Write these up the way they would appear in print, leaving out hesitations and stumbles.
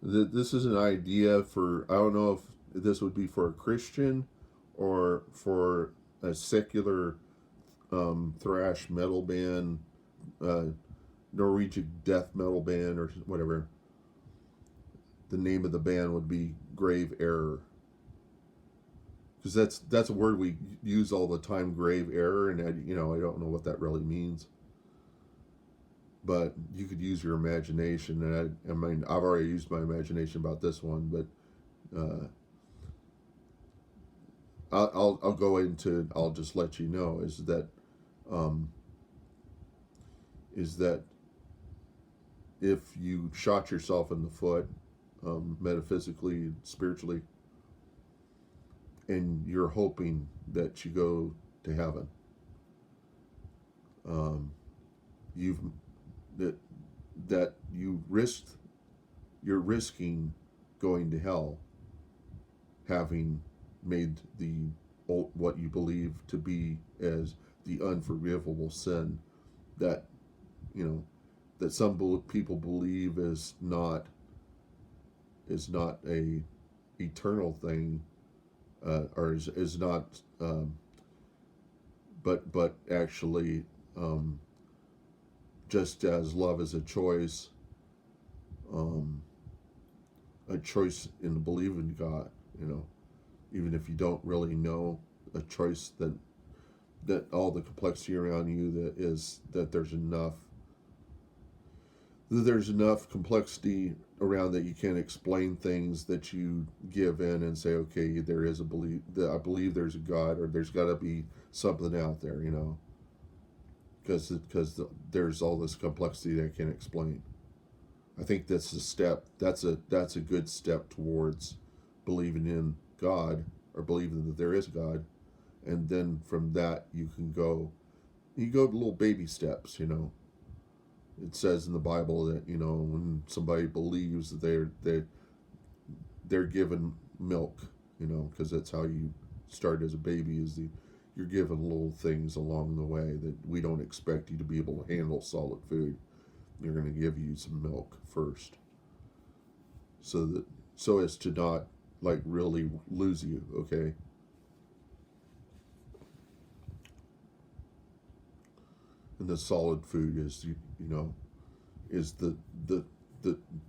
This is an idea for, I don't know if this would be for a Christian or for a secular thrash metal band, uh, Norwegian death metal band, or whatever. The name of the band would be Grave Error, because that's a word we use all the time, grave error, and I don't know what that really means, but you could use your imagination, and I mean I've already used my imagination about this one, but I'll go into, I'll just let you know um, is that if you shot yourself in the foot, metaphysically, spiritually, and you're hoping that you go to heaven, um, you've that that you risked you're risking going to hell, having made the what you believe to be as the unforgivable sin that you know that some people believe is not a eternal thing, or is not, but actually, um, just as love is um, a choice in believing God, you know, even if you don't really know, a choice that all the complexity around you, that there's enough complexity around that you can't explain things, that you give in and say, okay, there is a belief, that I believe there's a God, or there's got to be something out there, because there's all this complexity that I can't explain. I think that's a step. That's a good step towards believing in God, or believing that there is God, and then from that you go little baby steps. It says in the Bible that when somebody believes that they're given milk, because that's how you start as a baby, you're given little things along the way that we don't expect you to be able to handle solid food. They're going to give you some milk first, so as to not like really lose you. Okay, and the solid food is is the the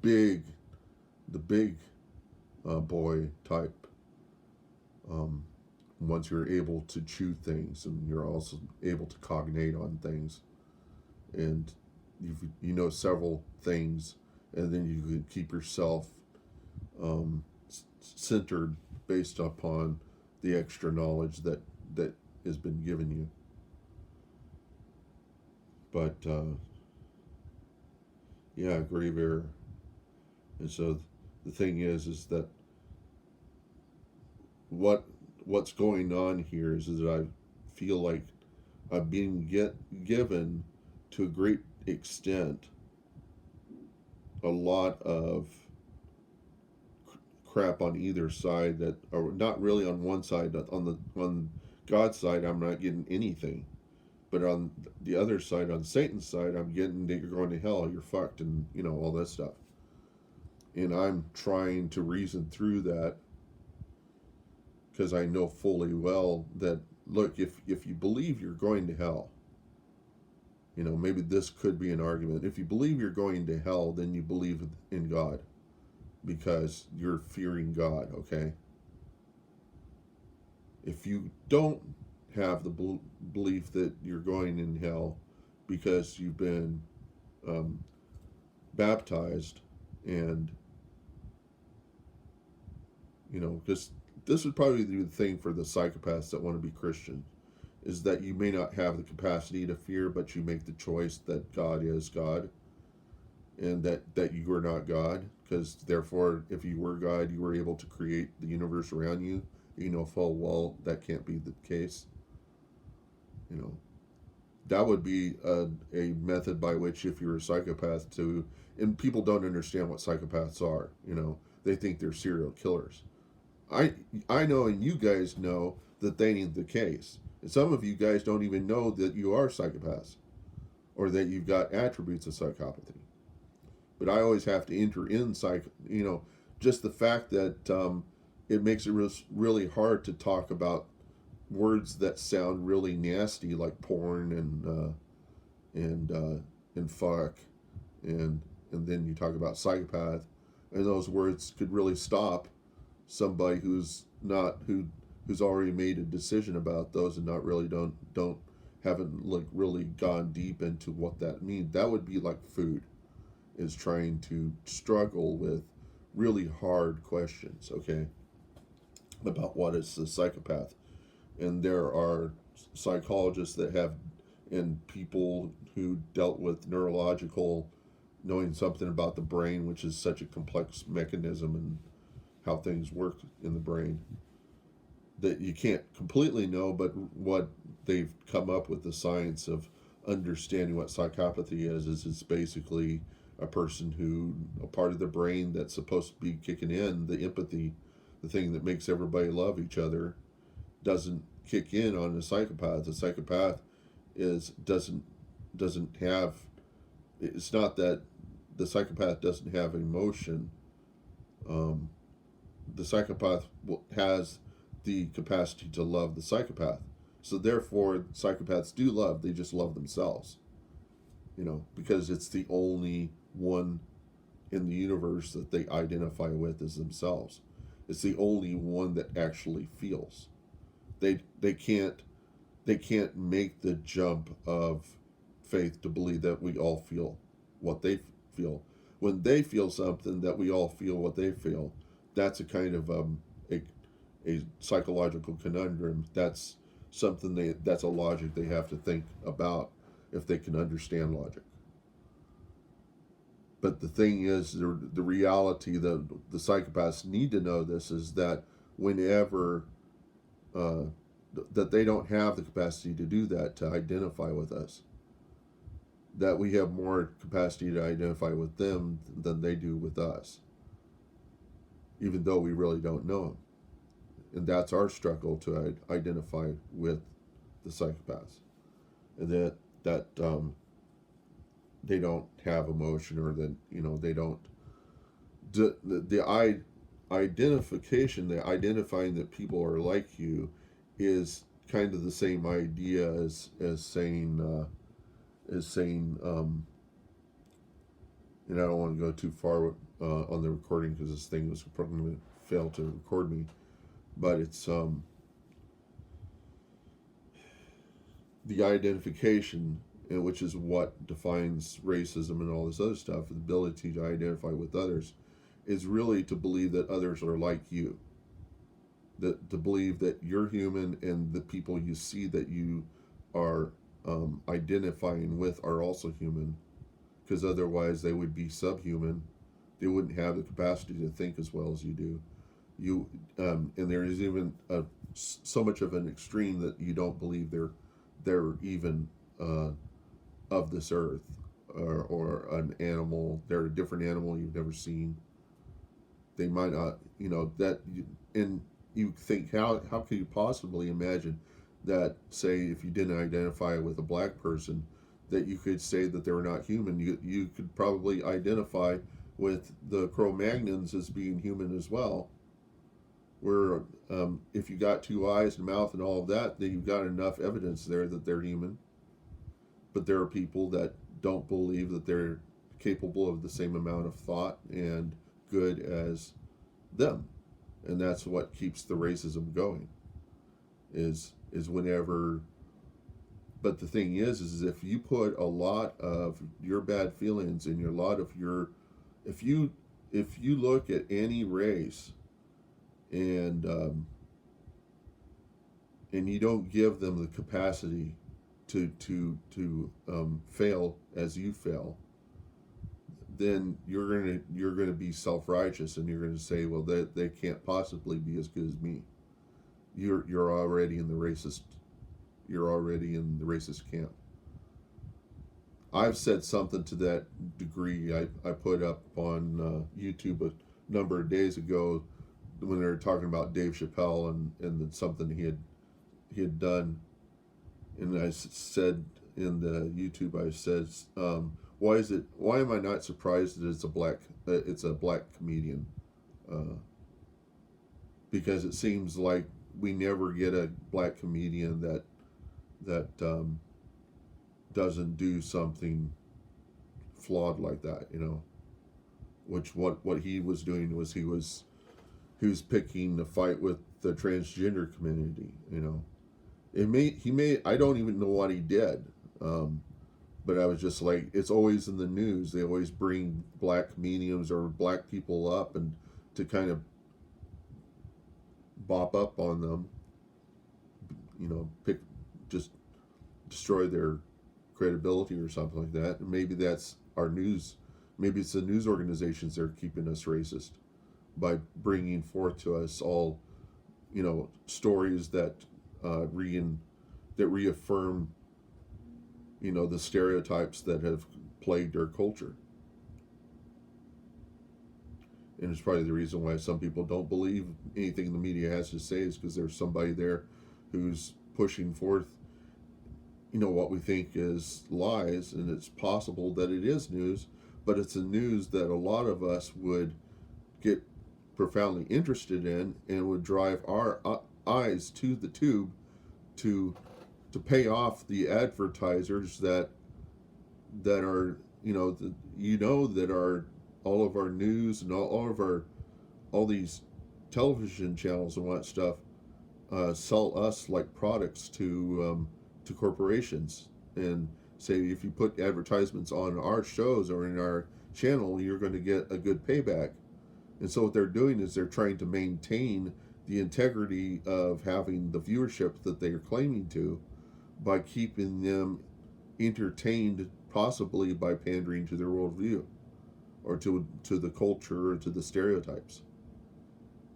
big the big boy type. Um, Once you're able to chew things, and you're also able to cognate on things, and you know several things, and then you can keep yourself um, centered based upon the extra knowledge that has been given you. But yeah, grave error. And so the thing is that what what's going on here is that I feel like I'm being given, to a great extent, a lot of crap on either side, that are not really on one side. On God's side, I'm not getting anything, but on the other side, on Satan's side, I'm getting that you're going to hell, you're fucked, and all that stuff. And I'm trying to reason through that, because I know fully well that, look, if you believe you're going to hell, maybe this could be an argument. If you believe you're going to hell, then you believe in God, because you're fearing God. Okay. If you don't have the belief that you're going in hell because you've been um, baptized, and because this would probably be the thing for the psychopaths that want to be Christian, is that you may not have the capacity to fear, but you make the choice that God is God, and that you are not God, because therefore, if you were God, you were able to create the universe around you. Full well that can't be the case. You know, that would be a method by which, if you're a psychopath, and people don't understand what psychopaths are. They think they're serial killers. I I know, and you guys know that they ain't the case. And some of you guys don't even know that you are psychopaths, or that you've got attributes of psychopathy. But I always have to enter in just the fact that it makes it really hard to talk about words that sound really nasty, like porn and fuck, and then you talk about psychopath, and those words could really stop somebody who's already made a decision about those and not really don't haven't like really gone deep into what that means. That would be like food, is trying to struggle with really hard questions, okay, about what is a psychopath. And there are psychologists that have, and people who dealt with neurological, knowing something about the brain, which is such a complex mechanism and how things work in the brain, that you can't completely know, but what they've come up with, the science of understanding what psychopathy is it's basically a person who, a part of the brain that's supposed to be kicking in, the empathy, the thing that makes everybody love each other, doesn't kick in on a psychopath. The psychopath is doesn't have, it's not that the psychopath doesn't have emotion. Um, the psychopath has the capacity to love the psychopath. So therefore, psychopaths do love. They just love themselves, because it's the only one in the universe that they identify with as themselves. It's the only one that actually feels. They can't make the jump of faith to believe that we all feel what they feel. When they feel something, that we all feel what they feel. That's a kind of a psychological conundrum. That's that's a logic they have to think about if they can understand logic. But the thing is, the reality that the psychopaths need to know this is that whenever that they don't have the capacity to do that, to identify with us, that we have more capacity to identify with them than they do with us, even though we really don't know them. And that's our struggle, to identify with the psychopaths, and that they don't have emotion, or that they don't. The identification, the identifying that people are like you, is kind of the same idea as saying and I don't want to go too far on the recording, because this thing was probably going to fail to record me, but it's the identification, which is what defines racism and all this other stuff. The ability to identify with others is really to believe that others are like you, that to believe that you're human, and the people you see that you are identifying with are also human, because otherwise they would be subhuman. They wouldn't have the capacity to think as well as you do. And there is even so much of an extreme that you don't believe they're even of this earth, or an animal. They're a different animal you've never seen. They might not, and you think, how could you possibly imagine that, say, if you didn't identify with a black person, that you could say that they're not human? You could probably identify with the Cro-Magnons as being human as well, where if you got two eyes and mouth and all of that, then you've got enough evidence there that they're human. But there are people that don't believe that they're capable of the same amount of thought and good as them, and that's what keeps the racism going. Is whenever. But the thing is if you put a lot of your bad feelings and a lot of your, if you look at any race, and you don't give them the capacity to fail as you fail, then you're gonna be self-righteous, and you're gonna say, well, they can't possibly be as good as me. You're already in the racist. You're already in the racist camp. I've said something to that degree. I put up on YouTube a number of days ago, when they were talking about Dave Chappelle and something he had done, and I said in the YouTube, I said, Why am I not surprised that it's a black comedian? Uh, because it seems like we never get a black comedian that doesn't do something flawed like that. Which what he was doing was he was picking the fight with the transgender community. He may I don't even know what he did. But I was just like, it's always in the news. They always bring black mediums or black people up and to kind of bop up on them, pick, just destroy their credibility or something like that. And maybe that's our news. Maybe it's the news organizations that are keeping us racist by bringing forth to us all, stories that that reaffirm, the stereotypes that have plagued our culture. And it's probably the reason why some people don't believe anything the media has to say is because there's somebody there who's pushing forth, what we think is lies, and it's possible that it is news, but it's a news that a lot of us would get profoundly interested in and would drive our eyes to the tube to pay off the advertisers that are that are all of our news and all of our all these television channels and what stuff sell us like products to corporations and say if you put advertisements on our shows or in our channel you're going to get a good payback. And so what they're doing is they're trying to maintain the integrity of having the viewership that they are claiming to by keeping them entertained, possibly by pandering to their worldview or to the culture or to the stereotypes.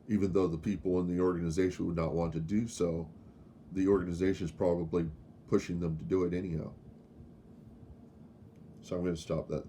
Even though the people in the organization would not want to do so, the organization is probably pushing them to do it anyhow. So I'm going to stop that there.